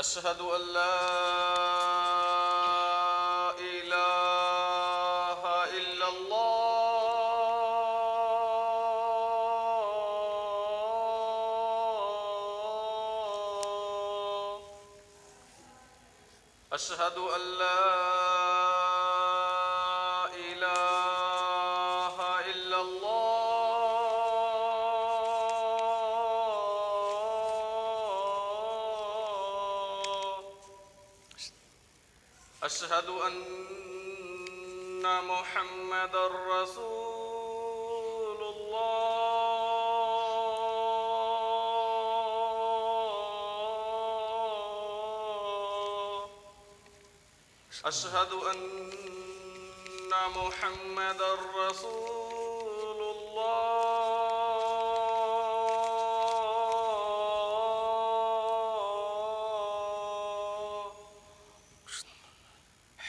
أشهد أن لا إله إلا الله. أشهد أن لا إله إلا الله. أشهد أن محمدًا رسول الله. أشهد أن محمدًا رسول الله.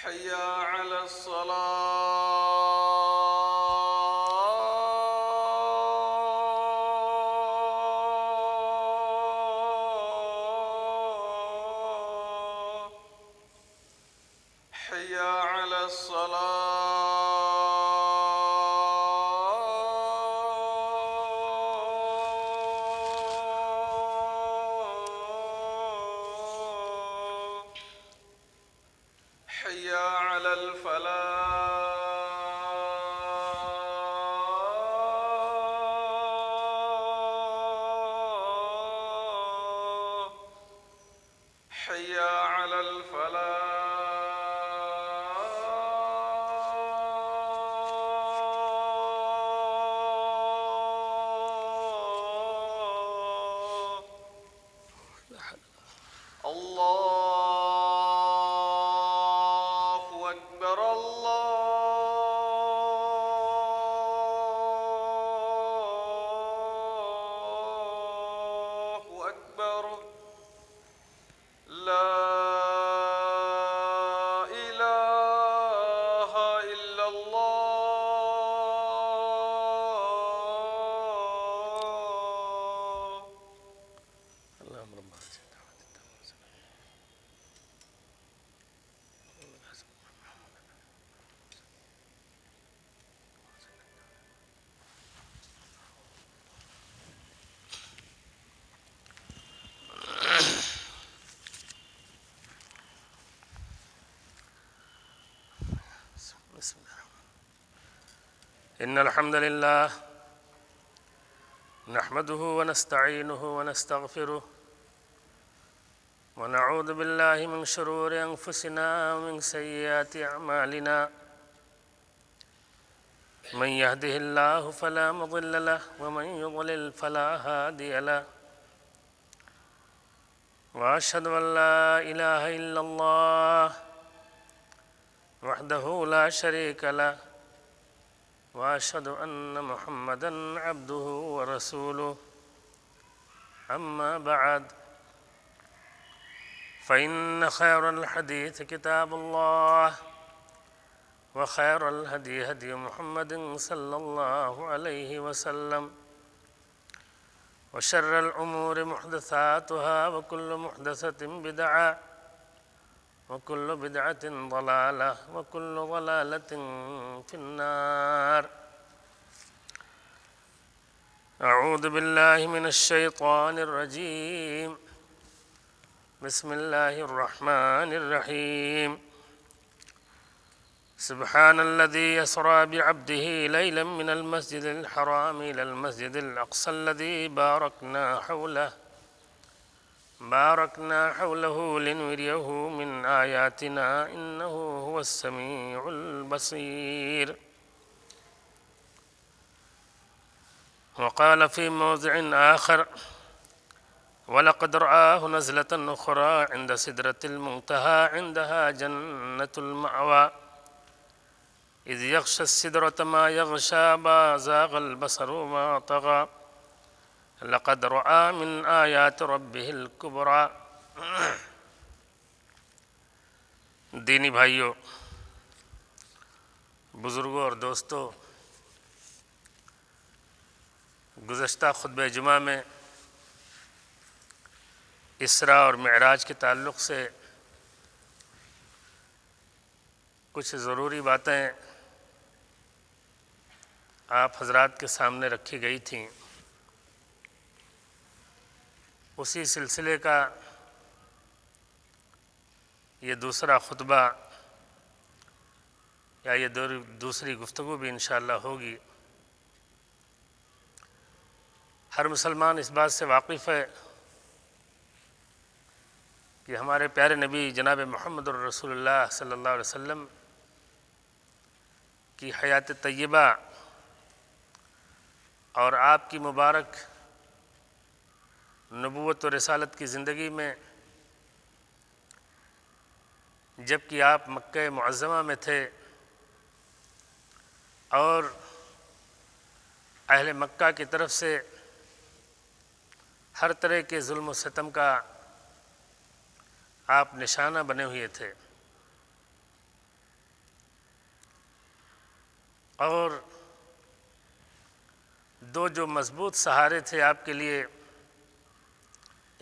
حي على الصلاة. حي على الصلاة. حي على الفلاح. حي على الفلاح. الله أكبر الله أكبر. لا إله إلا الله. اللهم رب هذه الدعوة التامة. بسم الله. إن الحمد لله نحمده ونستعينه ونستغفره ونعوذ بالله من شرور أنفسنا ومن سيئات أعمالنا. من يهده الله فلا مضل له ومن يضلل فلا هادي له. وأشهد أن لا إله إلا الله وحده لا شريك له. وأشهد أن محمدًا عبده ورسوله. أما بعد فإن خير الحديث كتاب الله وخير الهدي هدي محمد صلى الله عليه وسلم. وشر الأمور محدثاتها وكل محدثة بدعة وكل بدعة ضلالة وكل ضلالة في النار. أعوذ بالله من الشيطان الرجيم. بسم الله الرحمن الرحيم. سبحان الذي يسرى بعبده ليلا من المسجد الحرام إلى المسجد الأقصى الذي باركنا حوله لنريه من آياتنا إنه هو السميع البصير. وقال في موضع آخر: ولقد رآه نزلة أخرى عند سدرة المنتهى عندها جنة المأوى إذ يغشى السدرة ما يغشى ما زاغ البصر وما طغى لقد رأى من آيات ربه الكبرى. دینی بھائیوں، بزرگوں اور دوستوں، گزشتہ خطبہ جمعہ میں اسراء اور معراج کے تعلق سے کچھ ضروری باتیں آپ حضرات کے سامنے رکھی گئی تھیں، اسی سلسلے کا یہ دوسرا خطبہ یا یہ دوسری گفتگو بھی انشاءاللہ ہوگی۔ ہر مسلمان اس بات سے واقف ہے کہ ہمارے پیارے نبی جناب محمد الرسول اللہ صلی اللہ علیہ وسلم کی حیات طیبہ اور آپ کی مبارک نبوت و رسالت کی زندگی میں جب کہ آپ مکہ معظمہ میں تھے اور اہل مکہ کی طرف سے ہر طرح کے ظلم و ستم کا آپ نشانہ بنے ہوئے تھے، اور دو جو مضبوط سہارے تھے آپ کے لیے،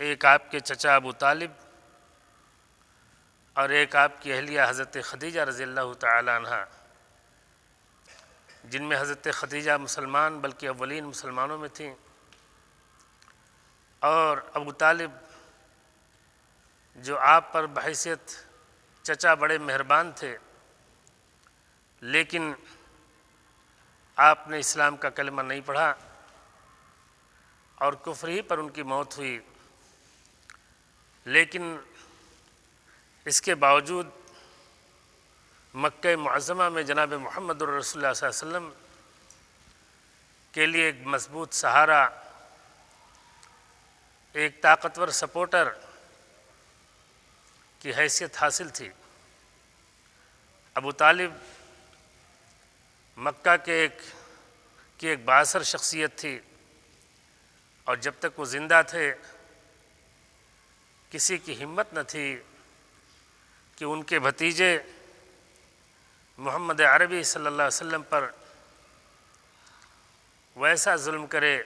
ایک آپ کے چچا ابو طالب اور ایک آپ کی اہلیہ حضرت خدیجہ رضی اللہ تعالی عنہ، جن میں حضرت خدیجہ مسلمان بلکہ اولین مسلمانوں میں تھیں، اور ابو طالب جو آپ پر بحیثیت چچا بڑے مہربان تھے، لیکن آپ نے اسلام کا کلمہ نہیں پڑھا اور کفر ہی پر ان کی موت ہوئی۔ لیکن اس کے باوجود مکہ معظمہ میں جناب محمد الرسول اللہ صلی اللہ علیہ وسلم کے لیے ایک مضبوط سہارا، ایک طاقتور سپورٹر کی حیثیت حاصل تھی۔ ابو طالب مکہ کے ایک بااثر شخصیت تھی، اور جب تک وہ زندہ تھے کسی کی ہمت نہ تھی کہ ان کے بھتیجے محمد عربی صلی اللہ علیہ وسلم پر ویسا ظلم کرے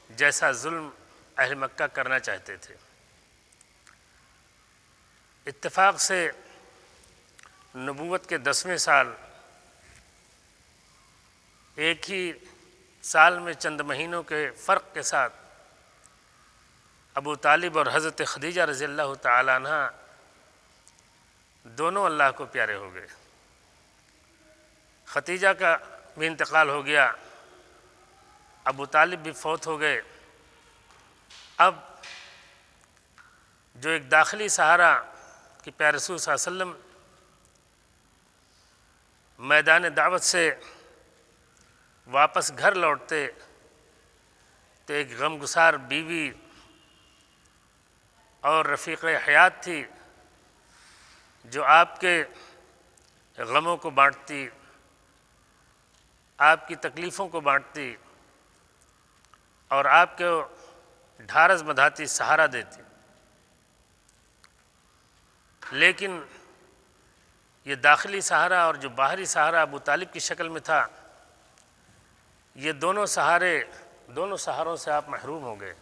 جیسا ظلم اہل مکہ کرنا چاہتے تھے۔ اتفاق سے نبوت کے 10ویں سال، ایک ہی سال میں چند مہینوں کے فرق کے ساتھ، ابو طالب اور حضرت خدیجہ رضی اللہ تعالی عنہ دونوں اللہ کو پیارے ہو گئے۔ خدیجہ کا بھی انتقال ہو گیا، ابو طالب بھی فوت ہو گئے۔ اب جو ایک داخلی سہارا کہ پیارے رسول صلی اللہ علیہ وسلم میدان دعوت سے واپس گھر لوٹتے تو ایک غمگسار بیوی اور رفیق حیات تھی جو آپ کے غموں کو بانٹتی، آپ کی تکلیفوں کو بانٹتی اور آپ کو ڈھارس بندھاتی، سہارا دیتی۔ لیکن یہ داخلی سہارا اور جو باہری سہارا ابو طالب کی شکل میں تھا، یہ دونوں سہاروں سے آپ محروم ہو گئے۔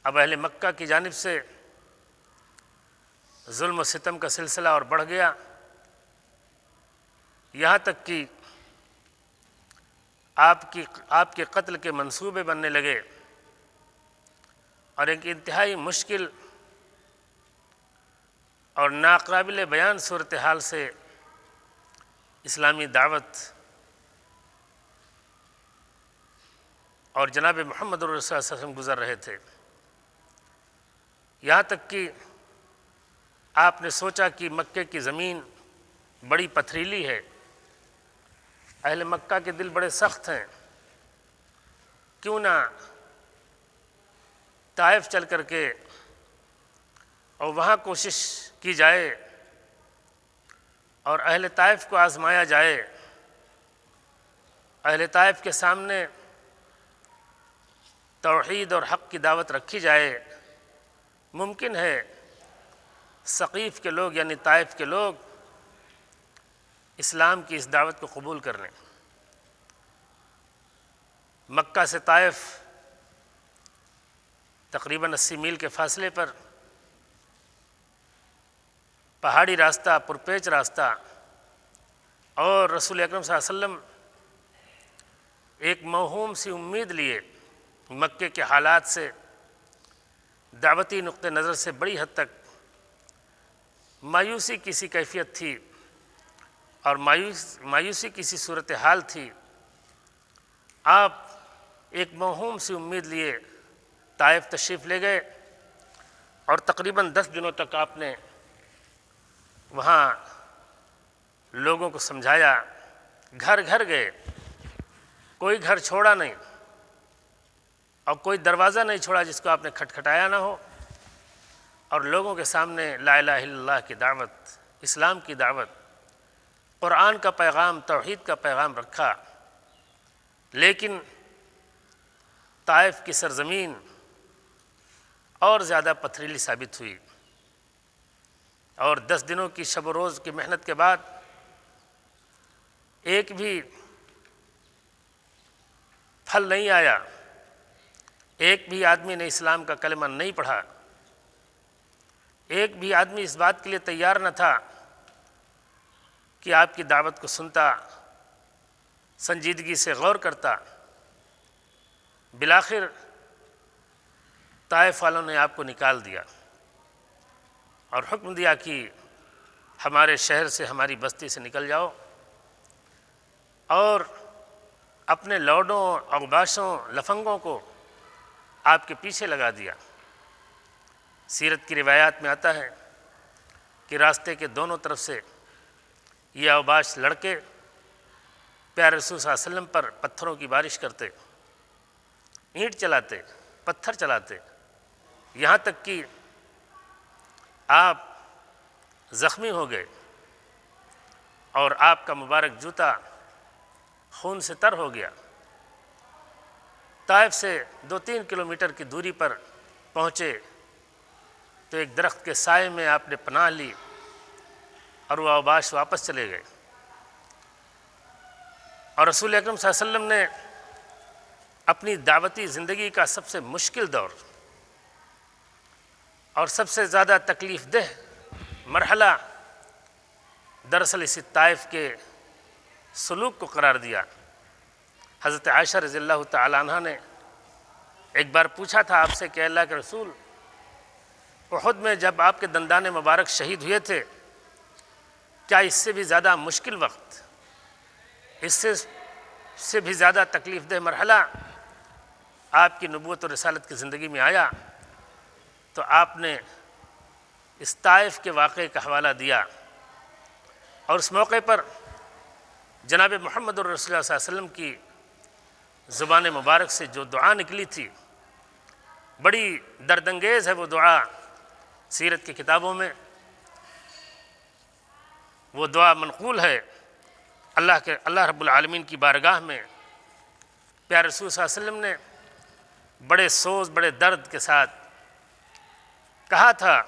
اب اہل مکہ کی جانب سے ظلم و ستم کا سلسلہ اور بڑھ گیا، یہاں تک کہ آپ کے قتل کے منصوبے بننے لگے، اور ایک انتہائی مشکل اور ناقابل بیان صورتحال سے اسلامی دعوت اور جناب محمد الرسول صلی اللہ علیہ وسلم گزر رہے تھے۔ یہاں تک کہ آپ نے سوچا کہ مکے کی زمین بڑی پتھریلی ہے، اہل مکہ کے دل بڑے سخت ہیں، کیوں نہ طائف چل کر کے اور وہاں کوشش کی جائے اور اہل طائف کو آزمایا جائے، اہل طائف کے سامنے توحید اور حق کی دعوت رکھی جائے۔ ممکن ہے ثقیف کے لوگ یعنی طائف کے لوگ اسلام کی اس دعوت کو قبول کر لیں۔ مکہ سے تقریباً 80 میل کے فاصلے پر پہاڑی راستہ، پرپیچ راستہ، اور رسول اکرم صلی اللہ علیہ وسلم ایک موہوم سی امید لیے مکے کے حالات سے، دعوتی نقطہ نظر سے بڑی حد تک مایوسی کی سی کیفیت تھی اور مایوسی کی سی صورتحال تھی۔ آپ ایک موہوم سی امید لیے طائف تشریف لے گئے اور تقریباً 10 دنوں تک آپ نے وہاں لوگوں کو سمجھایا، گھر گھر گئے، کوئی گھر چھوڑا نہیں اور کوئی دروازہ نہیں چھوڑا جس کو آپ نے کھٹکھٹایا نہ ہو، اور لوگوں کے سامنے لا الہ الا اللہ کی دعوت، اسلام کی دعوت، قرآن کا پیغام، توحید کا پیغام رکھا۔ لیکن طائف کی سرزمین اور زیادہ پتھریلی ثابت ہوئی، اور 10 دنوں کی شب و روز کی محنت کے بعد ایک بھی پھل نہیں آیا، ایک بھی آدمی نے اسلام کا کلمہ نہیں پڑھا، ایک بھی آدمی اس بات کے لیے تیار نہ تھا کہ آپ کی دعوت کو سنتا، سنجیدگی سے غور کرتا۔ بالآخر طائف والوں نے آپ کو نکال دیا اور حکم دیا کہ ہمارے شہر سے، ہماری بستی سے نکل جاؤ، اور اپنے لوڈوں، اوباشوں، لفنگوں کو آپ کے پیچھے لگا دیا۔ سیرت کی روایات میں آتا ہے کہ راستے کے دونوں طرف سے یہ اوباش لڑکے پیارے رسول صلی اللہ علیہ وسلم پر پتھروں کی بارش کرتے، اینٹ چلاتے، پتھر چلاتے، یہاں تک کہ آپ زخمی ہو گئے اور آپ کا مبارک جوتا خون سے تر ہو گیا۔ طائف سے 2-3 کلومیٹر کی دوری پر پہنچے تو ایک درخت کے سائے میں آپ نے پناہ لی اور وہ اوباش واپس چلے گئے۔ اور رسول اکرم صلی اللہ علیہ وسلم نے اپنی دعوتی زندگی کا سب سے مشکل دور اور سب سے زیادہ تکلیف دہ مرحلہ دراصل اسی طائف کے سلوک کو قرار دیا۔ حضرت عائشہ رضی اللہ تعالیٰ عنہ نے ایک بار پوچھا تھا آپ سے کہ اللہ کے رسول، احد میں جب آپ کے دندان مبارک شہید ہوئے تھے، کیا اس سے بھی زیادہ مشکل وقت، اس سے بھی زیادہ تکلیف دہ مرحلہ آپ کی نبوت و رسالت کی زندگی میں آیا؟ تو آپ نے اس طائف کے واقعے کا حوالہ دیا، اور اس موقع پر جناب محمد الرسول اللہ صلی اللہ علیہ وسلم کی زبان مبارک سے جو دعا نکلی تھی، بڑی دردانگیز ہے وہ دعا۔ سیرت کی کتابوں میں وہ دعا منقول ہے۔ اللہ رب العالمین کی بارگاہ میں پیارے رسول صلی اللہ علیہ وسلم نے بڑے سوز، بڑے درد کے ساتھ کہا تھا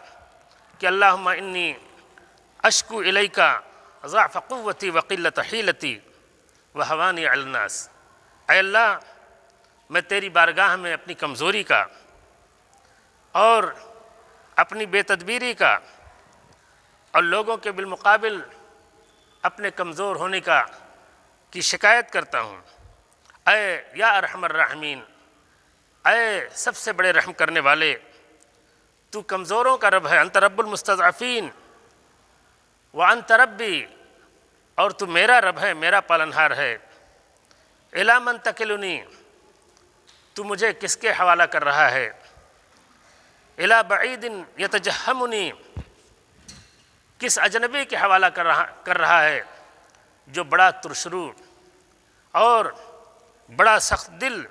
کہ اللہم انی اشکو الیک ضعف قوتی وقلت حیلتی وہوانی علی الناس۔ اے اللہ، میں تیری بارگاہ میں اپنی کمزوری کا اور اپنی بے تدبیری کا اور لوگوں کے بالمقابل اپنے کمزور ہونے کی شکایت کرتا ہوں۔ اے یا ارحم الراحمین، اے سب سے بڑے رحم کرنے والے، تو کمزوروں کا رب ہے، انت رب المستضعفین وانت ربی، اور تو میرا رب ہے، میرا پالنہار ہے۔ الی من تکلنی، تو مجھے کس کے حوالہ کر رہا ہے؟ الی بعید یتجہمنی، کس اجنبی کے حوالہ کر رہا ہے جو بڑا ترشرو اور بڑا سخت دل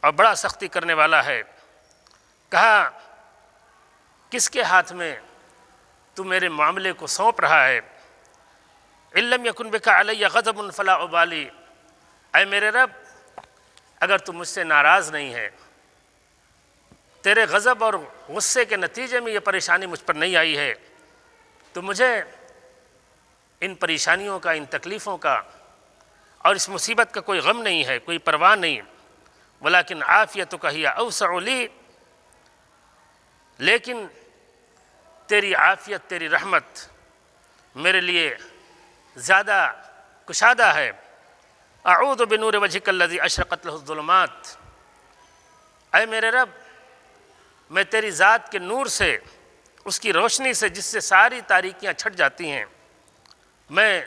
اور بڑا سختی کرنے والا ہے؟ کہا کس کے ہاتھ میں تو میرے معاملے کو سونپ رہا ہے؟ ان لم یکن بک علی غضب فلا ابالی، اے میرے رب، اگر تو مجھ سے ناراض نہیں ہے، تیرے غضب اور غصے کے نتیجے میں یہ پریشانی مجھ پر نہیں آئی ہے، تو مجھے ان پریشانیوں کا، ان تکلیفوں کا اور اس مصیبت کا کوئی غم نہیں ہے، کوئی پرواہ نہیں۔ ولیکن عافیتک ہی اوسع لی، لیکن تیری عافیت، تیری رحمت میرے لیے زیادہ کشادہ ہے۔ اعوذ بنور وجهک الذی اشرقت له الظلمات، اے میرے رب میں تیری ذات کے نور سے، اس کی روشنی سے جس سے ساری تاریکیاں چھٹ جاتی ہیں، میں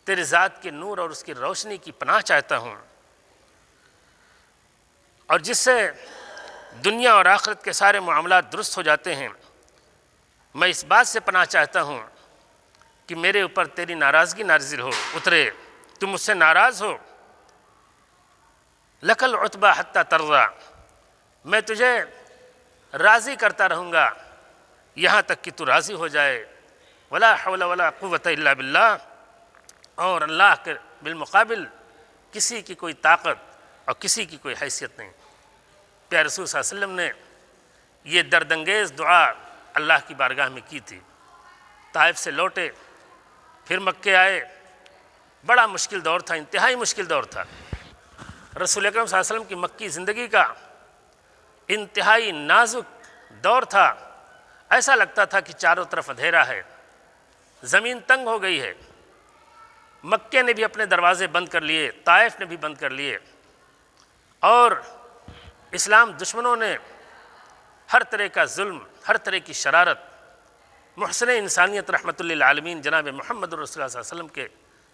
تیری ذات کے نور اور اس کی روشنی کی پناہ چاہتا ہوں، اور جس سے دنیا اور آخرت کے سارے معاملات درست ہو جاتے ہیں۔ میں اس بات سے پناہ چاہتا ہوں کہ میرے اوپر تیری ناراضگی نازل ہو، اترے، تم مجھ سے ناراض ہو۔ لک العتبی حتی ترضی، میں تجھے راضی کرتا رہوں گا یہاں تک کہ تو راضی ہو جائے۔ ولا حول ولا قوت الا باللہ، اور اللہ کے بالمقابل کسی کی کوئی طاقت اور کسی کی کوئی حیثیت نہیں۔ پیارے رسول صلی اللہ علیہ وسلم نے یہ دردانگیز دعا اللہ کی بارگاہ میں کی تھی۔ طائف سے لوٹے، پھر مکے آئے، بڑا مشکل دور تھا، انتہائی مشکل دور تھا۔ رسول اکرم صلی اللہ علیہ وسلم کی مکی زندگی کا انتہائی نازک دور تھا۔ ایسا لگتا تھا کہ چاروں طرف اندھیرا ہے، زمین تنگ ہو گئی ہے۔ مکے نے بھی اپنے دروازے بند کر لیے، طائف نے بھی بند کر لیے، اور اسلام دشمنوں نے ہر طرح کا ظلم، ہر طرح کی شرارت محسن انسانیت رحمۃ للعالمین جناب محمد رسول اللہ صلی اللہ علیہ وسلم کے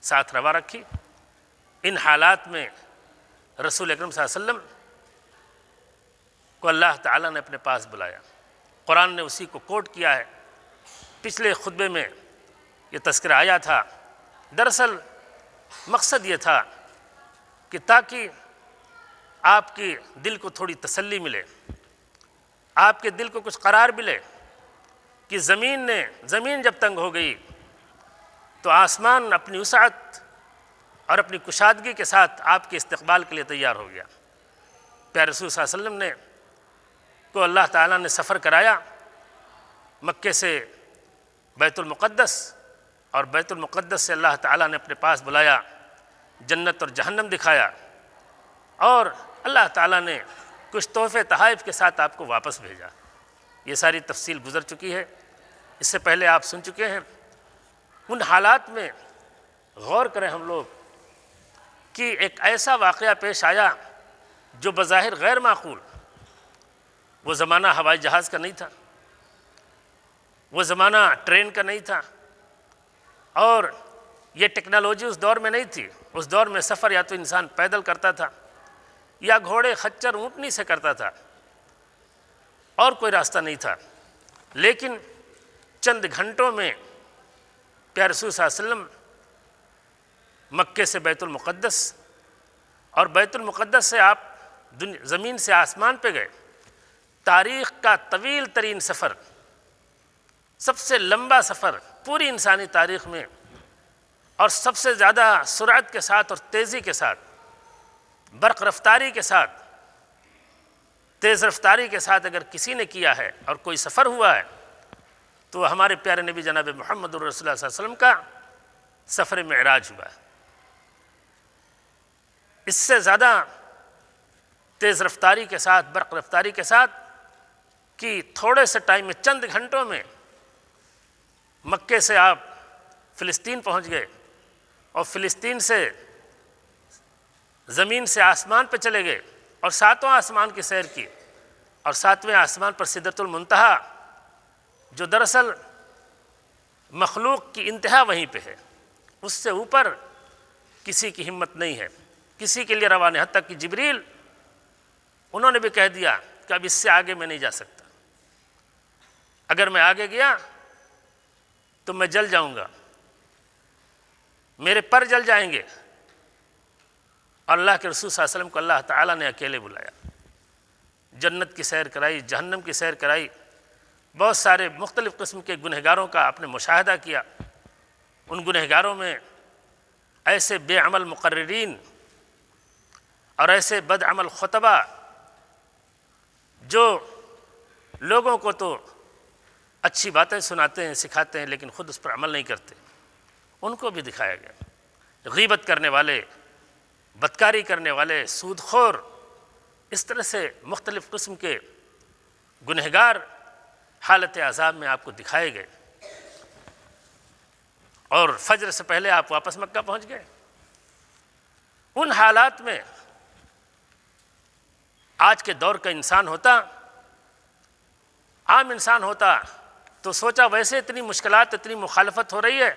ساتھ روا رکھی۔ ان حالات میں رسول اکرم صلی اللہ علیہ وسلم کو اللہ تعالیٰ نے اپنے پاس بلایا، قرآن نے اسی کو کوٹ کیا ہے۔ پچھلے خطبے میں یہ تذکرہ آیا تھا۔ دراصل مقصد یہ تھا کہ تاکہ آپ کے دل کو تھوڑی تسلی ملے، آپ کے دل کو کچھ قرار ملے کہ زمین جب تنگ ہو گئی تو آسمان اپنی وسعت اور اپنی کشادگی کے ساتھ آپ کے استقبال کے لیے تیار ہو گیا۔ پیارے رسول صلی اللہ علیہ وسلم نے کو اللہ تعالیٰ نے سفر کرایا مکے سے بیت المقدس، اور بیت المقدس سے اللہ تعالیٰ نے اپنے پاس بلایا، جنت اور جہنم دکھایا، اور اللہ تعالیٰ نے کچھ تحفے تحائف کے ساتھ آپ کو واپس بھیجا۔ یہ ساری تفصیل گزر چکی ہے، اس سے پہلے آپ سن چکے ہیں۔ ان حالات میں غور کریں ہم لوگ کہ ایک ایسا واقعہ پیش آیا جو بظاہر غیر معقول۔ وہ زمانہ ہوائی جہاز کا نہیں تھا، وہ زمانہ ٹرین کا نہیں تھا، اور یہ ٹیکنالوجی اس دور میں نہیں تھی۔ اس دور میں سفر یا تو انسان پیدل کرتا تھا یا گھوڑے، خچر، اونٹنی سے کرتا تھا، اور کوئی راستہ نہیں تھا۔ لیکن چند گھنٹوں میں پیارے رسول صلی اللہ علیہ وسلم مکے سے بیت المقدس، اور بیت المقدس سے آپ زمین سے آسمان پہ گئے۔ تاریخ کا طویل ترین سفر، سب سے لمبا سفر پوری انسانی تاریخ میں، اور سب سے زیادہ سرعت کے ساتھ اور تیزی کے ساتھ، برق رفتاری کے ساتھ، تیز رفتاری کے ساتھ اگر کسی نے کیا ہے اور کوئی سفر ہوا ہے تو ہمارے پیارے نبی جناب محمد رسول اللہ صلی اللہ علیہ وسلم کا سفر معراج ہوا ہے۔ اس سے زیادہ تیز رفتاری کے ساتھ، برق رفتاری کے ساتھ، کہ تھوڑے سے ٹائم میں، چند گھنٹوں میں مکے سے آپ فلسطین پہنچ گئے، اور فلسطین سے زمین سے آسمان پہ چلے گئے، اور ساتواں آسمان کی سیر کی، اور ساتویں آسمان پر سدرۃ المنتہا، جو دراصل مخلوق کی انتہا وہیں پہ ہے، اس سے اوپر کسی کی ہمت نہیں ہے، کسی کے لیے روا نہیں۔ حتیٰ کہ جبریل، انہوں نے بھی کہہ دیا کہ اب اس سے آگے میں نہیں جا سکتا، اگر میں آگے گیا تو میں جل جاؤں گا، میرے پر جل جائیں گے۔ اور اللہ کے رسول صلی اللہ علیہ وسلم کو اللہ تعالیٰ نے اکیلے بلایا، جنت کی سیر کرائی، جہنم کی سیر کرائی، بہت سارے مختلف قسم کے گنہگاروں کا آپ نے مشاہدہ کیا۔ ان گنہگاروں میں ایسے بے عمل مقررین اور ایسے بد عمل خطبہ جو لوگوں کو تو اچھی باتیں سناتے ہیں، سکھاتے ہیں، لیکن خود اس پر عمل نہیں کرتے، ان کو بھی دکھایا گیا۔ غیبت کرنے والے، بدکاری کرنے والے، سود خور، اس طرح سے مختلف قسم کے گنہگار حالت عذاب میں آپ کو دکھائے گئے، اور فجر سے پہلے آپ واپس مکہ پہنچ گئے۔ ان حالات میں آج کے دور کا انسان ہوتا، عام انسان ہوتا، تو سوچا ویسے اتنی مشکلات، اتنی مخالفت ہو رہی ہے،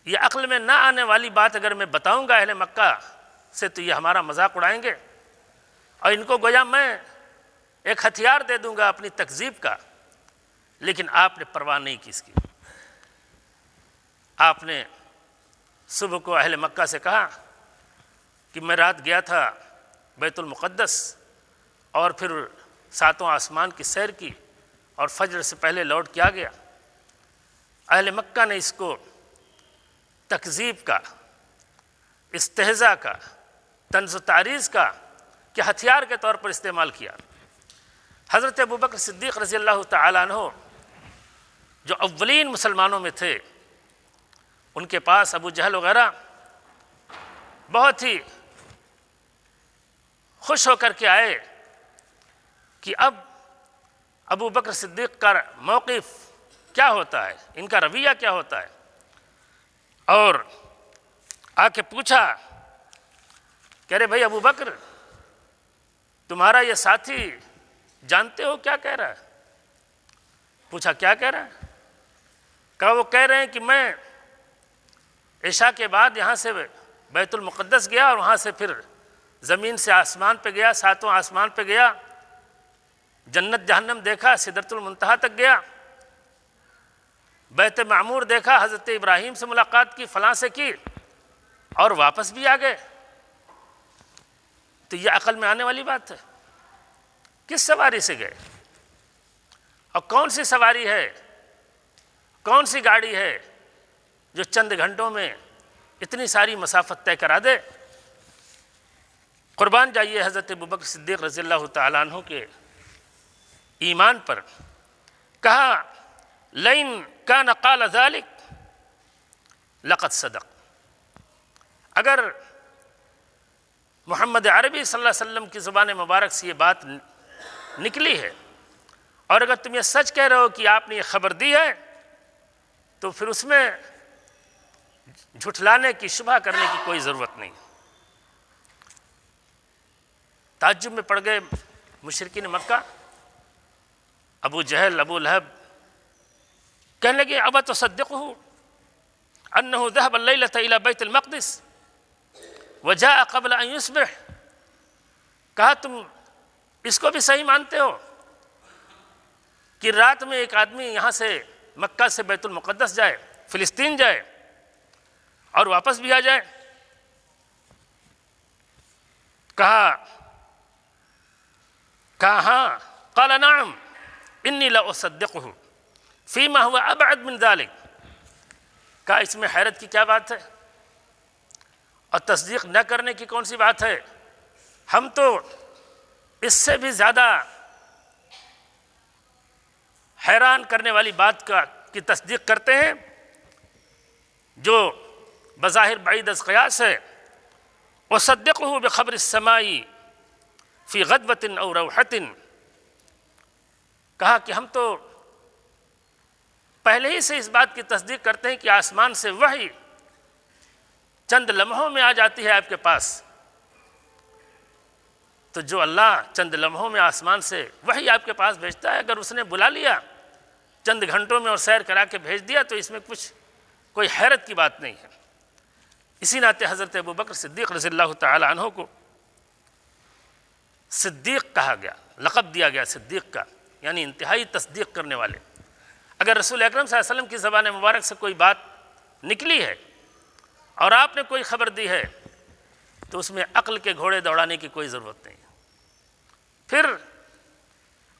یہ عقل میں نہ آنے والی بات اگر میں بتاؤں گا اہل مکہ سے تو یہ ہمارا مذاق اڑائیں گے، اور ان کو گویا میں ایک ہتھیار دے دوں گا اپنی تکذیب کا۔ لیکن آپ نے پرواہ نہیں کی اس کی۔ آپ نے صبح کو اہل مکہ سے کہا کہ میں رات گیا تھا بیت المقدس اور پھر ساتوں آسمان کی سیر کی اور فجر سے پہلے لوٹ کے آ گیا۔ اہل مکہ نے اس کو تکذیب کا، استہزاء کا، طنز و تعریض کا کہ ہتھیار کے طور پر استعمال کیا۔ حضرت ابوبکر صدیق رضی اللہ تعالیٰ عنہ جو اولین مسلمانوں میں تھے، ان کے پاس ابو جہل وغیرہ بہت ہی خوش ہو کر کے آئے کہ اب ابو بکر صدیق کا موقف کیا ہوتا ہے، ان کا رویہ کیا ہوتا ہے، اور آ کے پوچھا کہ ارے بھائی ابو بکر، تمہارا یہ ساتھی جانتے ہو کیا کہہ رہا ہے؟ پوچھا کیا کہہ رہا ہے؟ کہا وہ کہہ رہے ہیں کہ میں عشاء کے بعد یہاں سے بیت المقدس گیا اور وہاں سے پھر زمین سے آسمان پہ گیا، ساتوں آسمان پہ گیا، جنت جہنم دیکھا، سدرۃ المنتہا تک گیا، بیت معمور دیکھا، حضرت ابراہیم سے ملاقات کی، فلاں سے کی، اور واپس بھی آ گئے۔ تو یہ عقل میں آنے والی بات ہے؟ کس سواری سے گئے اور کون سی سواری ہے، کون سی گاڑی ہے جو چند گھنٹوں میں اتنی ساری مسافت طے کرا دے؟ قربان جائیے حضرت ابوبکر صدیق رضی اللہ تعالیٰ عنہ کے ایمان پر۔ کہا لئن کان قال ذلک لقد صدق، اگر محمد عربی صلی اللہ علیہ وسلم کی زبان مبارک سے یہ بات نکلی ہے، اور اگر تم یہ سچ کہہ رہے ہو کہ آپ نے یہ خبر دی ہے، تو پھر اس میں جھٹلانے کی، شبہ کرنے کی کوئی ضرورت نہیں۔ تعجب میں پڑ گئے مشرکین مکہ، ابو جہل، ابو لہب، کہنے لگے ابا تصدقہ انہ ذهب الليلة الى بیت المقدس وجاء قبل ان يصبح، کہا تم اس کو بھی صحیح مانتے ہو کہ رات میں ایک آدمی یہاں سے مکہ سے بیت المقدس جائے، فلسطین جائے اور واپس بھی آ جائے؟ کہا ہاں، قال نعم انی لاصدقہ فیما هو ابعد من ذلک، کہا اس میں حیرت کی کیا بات ہے، اور تصدیق نہ کرنے کی کون سی بات ہے؟ ہم تو اس سے بھی زیادہ حیران کرنے والی بات کی تصدیق کرتے ہیں جو بظاہر بعید از قیاس ہے۔ وصدقہ بخبر السماء فی غدوۃ او روحۃ، کہا کہ ہم تو پہلے ہی سے اس بات کی تصدیق کرتے ہیں کہ آسمان سے وحی چند لمحوں میں آ جاتی ہے آپ کے پاس۔ تو جو اللہ چند لمحوں میں آسمان سے وحی آپ کے پاس بھیجتا ہے، اگر اس نے بلا لیا چند گھنٹوں میں اور سیر کرا کے بھیج دیا تو اس میں کوئی حیرت کی بات نہیں ہے۔ اسی ناطے حضرت ابوبکر صدیق رضی اللہ تعالی عنہ کو صدیق کہا گیا، لقب دیا گیا صدیق کا، یعنی انتہائی تصدیق کرنے والے۔ اگر رسول اکرم صلی اللہ علیہ وسلم کی زبان مبارک سے کوئی بات نکلی ہے اور آپ نے کوئی خبر دی ہے تو اس میں عقل کے گھوڑے دوڑانے کی کوئی ضرورت نہیں، پھر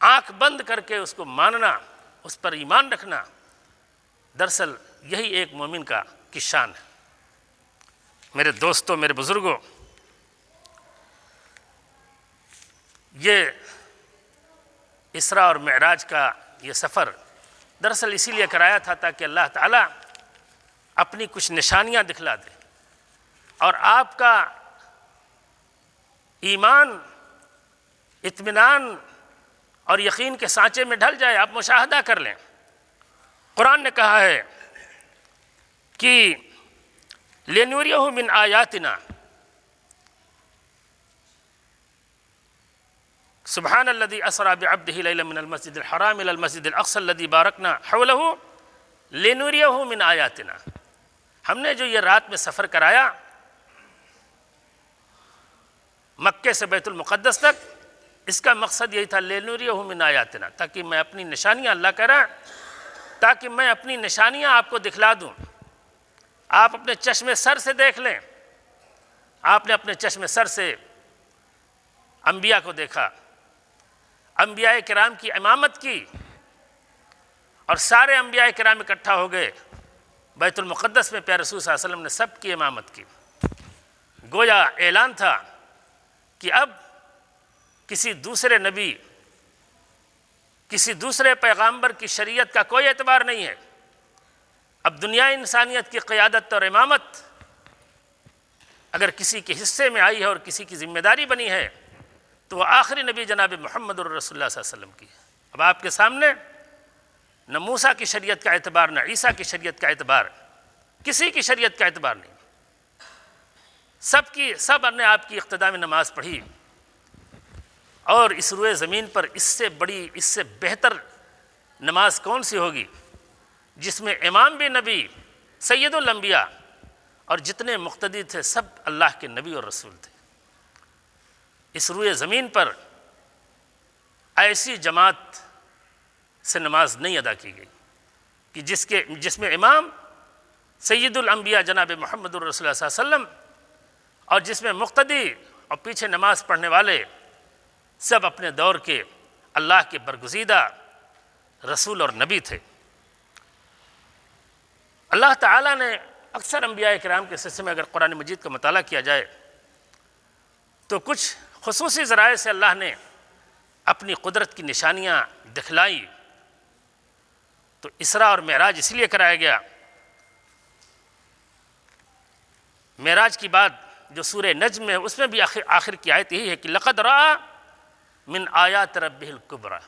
آنکھ بند کر کے اس کو ماننا، اس پر ایمان رکھنا، دراصل یہی ایک مومن کی شان ہے۔ میرے دوستوں، میرے بزرگوں، یہ اسراء اور معراج کا یہ سفر دراصل اسی لیے کرایا تھا تاکہ اللہ تعالیٰ اپنی کچھ نشانیاں دکھلا دے اور آپ کا ایمان، اطمینان اور یقین کے سانچے میں ڈھل جائے۔ آپ مشاہدہ کر لیں، قرآن نے کہا ہے کہ لِنُرِيَهُ مِنْ آیاتنا، سبحان الذي اسرى بعبده ليلا من المسجد الحرام الى المسجد الاقصى الذي باركنا حوله لنريه من آیاتنا۔ ہم نے جو یہ رات میں سفر کرایا مکے سے بیت المقدس تک، اس کا مقصد یہی تھا لنریہ من آیاتنا، تاکہ میں اپنی نشانیاں، اللہ کہہ رہا ہے تاکہ میں اپنی نشانیاں آپ کو دکھلا دوں۔ آپ اپنے چشم سر سے دیکھ لیں۔ آپ نے اپنے چشم سر سے انبیاء کو دیکھا، انبیاء کرام کی امامت کی، اور سارے انبیاء کرام اکٹھا ہو گئے بیت المقدس میں، پیارے رسول صلی اللہ علیہ وسلم نے سب کی امامت کی۔ گویا اعلان تھا کہ اب کسی دوسرے نبی، کسی دوسرے پیغامبر کی شریعت کا کوئی اعتبار نہیں ہے۔ اب دنیا انسانیت کی قیادت اور امامت اگر کسی کے حصے میں آئی ہے اور کسی کی ذمہ داری بنی ہے تو وہ آخری نبی جناب محمد الرسول اللہ صلی اللہ علیہ وسلم کی ہے۔ اب آپ کے سامنے نہ موسیٰ کی شریعت کا اعتبار، نہ عیسیٰ کی شریعت کا اعتبار، کسی کی شریعت کا اعتبار نہیں۔ سب نے آپ کی اقتداء میں نماز پڑھی، اور اس روئے زمین پر اس سے بڑی، اس سے بہتر نماز کون سی ہوگی جس میں امام بھی نبی، سید الانبیاء، اور جتنے مقتدی تھے سب اللہ کے نبی اور رسول تھے۔ اس روئے زمین پر ایسی جماعت سے نماز نہیں ادا کی گئی کہ جس میں امام سید الانبیاء جناب محمد الرسول اللہ صلی اللہ علیہ وسلم، اور جس میں مقتدی اور پیچھے نماز پڑھنے والے سب اپنے دور کے اللہ کے برگزیدہ رسول اور نبی تھے۔ اللہ تعالیٰ نے اکثر انبیاء کرام کے سلسلے میں اگر قرآن مجید کا مطالعہ کیا جائے تو کچھ خصوصی ذرائع سے اللہ نے اپنی قدرت کی نشانیاں دکھلائی۔ تو اسراء اور معراج اس لیے کرایا گیا۔ معراج کی بات جو سورہ نجم ہے اس میں بھی آخر کی آیت یہی ہے کہ لقد رأى من آیات ربہ الکبریٰ۔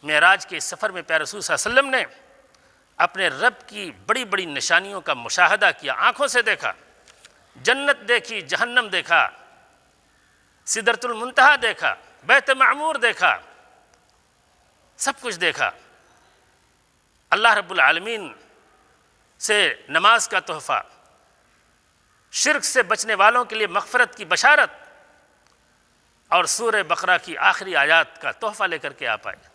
معراج کے اس سفر میں پیارے رسول صلی اللہ علیہ وسلم نے اپنے رب کی بڑی بڑی نشانیوں کا مشاہدہ کیا، آنکھوں سے دیکھا، جنت دیکھی، جہنم دیکھا، سدرۃ المنتہا دیکھا، بیت معمور دیکھا، سب کچھ دیکھا۔ اللہ رب العالمین سے نماز کا تحفہ، شرک سے بچنے والوں کے لیے مغفرت کی بشارت، اور سورہ بقرہ کی آخری آیات کا تحفہ لے کر کے آپ آئے۔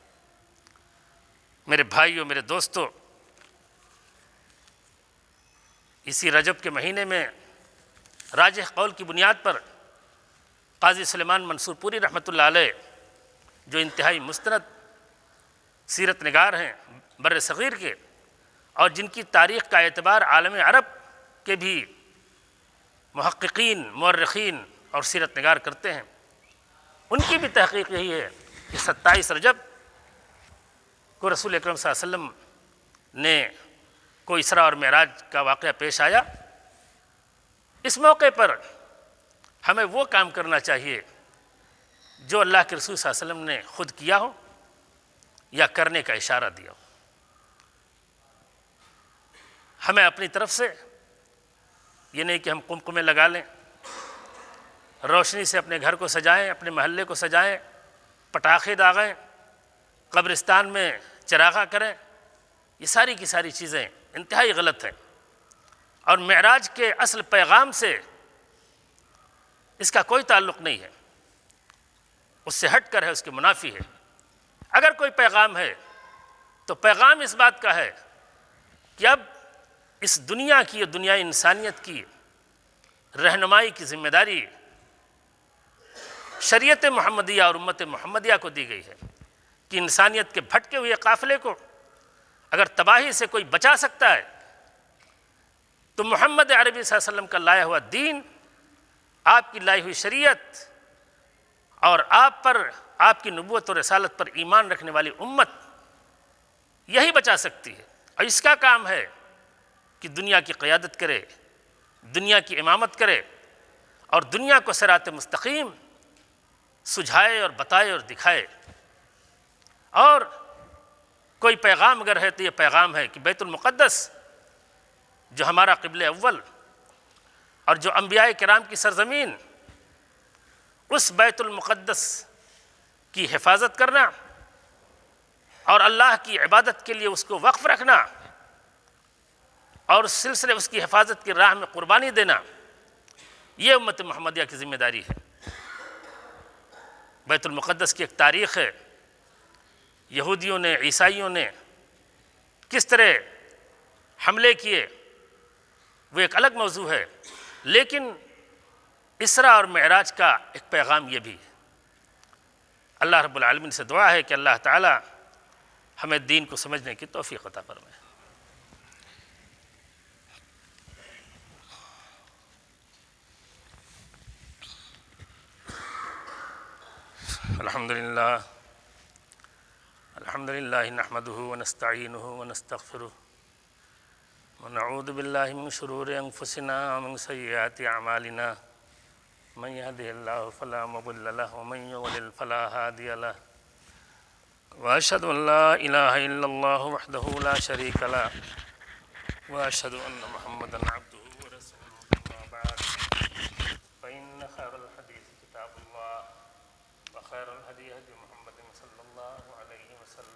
میرے بھائیوں، میرے دوستو، اسی رجب کے مہینے میں راجح قول کی بنیاد پر قاضی سلیمان منصور پوری رحمۃ اللہ علیہ، جو انتہائی مستند سیرت نگار ہیں بر صغیر کے، اور جن کی تاریخ کا اعتبار عالم عرب کے بھی محققین، مورخین اور سیرت نگار کرتے ہیں، ان کی بھی تحقیق یہی ہے کہ 27 رجب کو رسول اکرم صلی اللہ علیہ وسلم نے کو اسراء اور معراج کا واقعہ پیش آیا۔ اس موقع پر ہمیں وہ کام کرنا چاہیے جو اللہ کے رسول صلی اللہ علیہ وسلم نے خود کیا ہو یا کرنے کا اشارہ دیا ہو۔ ہمیں اپنی طرف سے یہ نہیں کہ ہم قمقمے لگا لیں، روشنی سے اپنے گھر کو سجائیں، اپنے محلے کو سجائیں، پٹاخے داغیں، قبرستان میں چراغاں کریں، یہ ساری کی ساری چیزیں انتہائی غلط ہیں، اور معراج کے اصل پیغام سے اس کا کوئی تعلق نہیں ہے، اس سے ہٹ کر ہے، اس کے منافی ہے۔ اگر کوئی پیغام ہے تو پیغام اس بات کا ہے کہ اب اس دنیا کی، دنیا انسانیت کی رہنمائی کی ذمہ داری شریعت محمدیہ اور امت محمدیہ کو دی گئی ہے کہ انسانیت کے بھٹکے ہوئے قافلے کو اگر تباہی سے کوئی بچا سکتا ہے تو محمد عربی صلی اللہ علیہ وسلم کا لایا ہوا دین، آپ کی لائی ہوئی شریعت، اور آپ پر، آپ کی نبوت اور رسالت پر ایمان رکھنے والی امت یہی بچا سکتی ہے۔ اور اس کا کام ہے کہ دنیا کی قیادت کرے، دنیا کی امامت کرے، اور دنیا کو صراط مستقیم سجھائے اور بتائے اور دکھائے۔ اور کوئی پیغام اگر ہے تو یہ پیغام ہے کہ بیت المقدس جو ہمارا قبلہ اول اور جو انبیاء کرام کی سرزمین، اس بیت المقدس کی حفاظت کرنا اور اللہ کی عبادت کے لیے اس کو وقف رکھنا اور اس سلسلے اس کی حفاظت کی راہ میں قربانی دینا، یہ امت محمدیہ کی ذمہ داری ہے۔ بیت المقدس کی ایک تاریخ ہے، یہودیوں نے، عیسائیوں نے کس طرح حملے کیے وہ ایک الگ موضوع ہے، لیکن اسراء اور معراج کا ایک پیغام یہ بھی ہے۔ اللہ رب العالمین سے دعا ہے کہ اللہ تعالی ہمیں دین کو سمجھنے کی توفیق عطا فرمائے۔ الحمد للہ نحمده ونستعینه ونستغفره ونعوذ باللہ من شرور انفسنا ومن سیئات اعمالنا من يهده الله فلا مضل له ومن يضلل فلا هادي له واشهد ان لا اله الا الله وحده لا شريك له واشهد ان محمدا عبده ورسوله اما بعد فان خير الحديث كتاب الله وخير الهدي هدي محمد صلى الله عليه وسلم